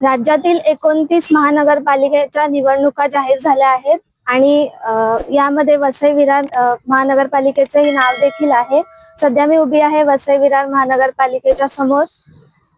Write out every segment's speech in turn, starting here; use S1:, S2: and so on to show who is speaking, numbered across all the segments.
S1: राज्यातील 29 महानगरपालिकेच्या निवडणुका जाहीर झाल्या आहेत आणि यामध्ये वसई विरार महानगरपालिकेचे नाव देखील आहे। सध्या मी उभी आहे वसई विरार महानगरपालिकेच्या समोर।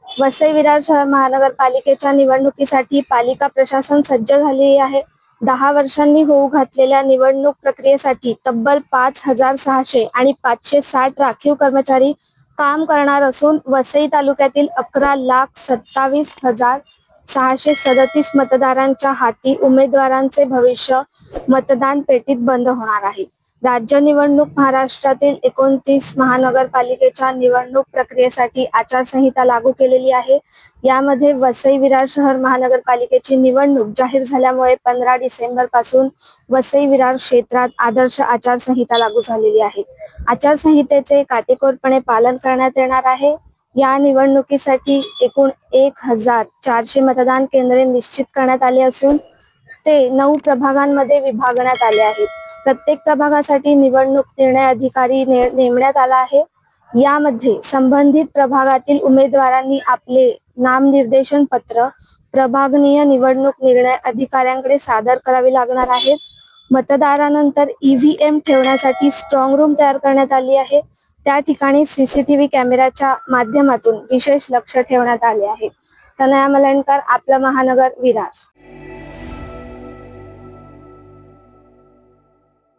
S1: वसई विरार शहर महानगरपालिकेच्या निवडणुकीसाठी पालिका प्रशासन सज्ज झाले आहे। 10 वर्षांनी होऊ घातलेल्या निवडणूक प्रक्रियेसाठी तब्बल 5,600 आणि 560 राखीव कर्मचारी काम करणार असून वसई तालुक्यातील 11,27,637 मतदारांच्या हाती उमेदवारांचे भविष्य मतदान पेटीत बंद होणार आहे। राज्य निवडणूक महाराष्ट्रातील 29 महानगरपालिकेच्या निवडणूक प्रक्रियेसाठी आचारसंहिता लागू केलेली आहे। यामध्ये वसई विरार शहर महानगरपालिकेची निवडणूक जाहीर झाल्यामुळे 15 डिसेंबर पासून वसई विरार क्षेत्रात आदर्श आचारसंहिता लागू झालेली आहे। आचारसंहितेचे काटेकोरपणे पालन करण्यात येणार आहे। या निवडणुकीसाठी एकूण 1,400 मतदान केंद्रे निश्चित करण्यात आली असून ते 9 प्रभागांमध्ये विभागण्यात आले आहेत। प्रत्येक प्रभागासाठी निवडणूक निर्णय अधिकारी नेमण्यात आला आहे। यामध्ये संबंधित प्रभागातील उमेदवारांनी आपले नामनिर्देशन पत्र प्रभागीय निवडणूक निर्णय अधिकाऱ्यांकडे सादर करावे लागणार आहेत। मतदारानंतर ईव्हीएम ठेवण्यासाठी स्ट्रॉंग रूम तयार करण्यात आली आहे। त्या ठिकाणी सीसीटीव्ही कॅमेऱ्याच्या माध्यमातून विशेष लक्ष ठेवण्यात आले आहे। तनया मलणकर, आपलं महानगर, विरार।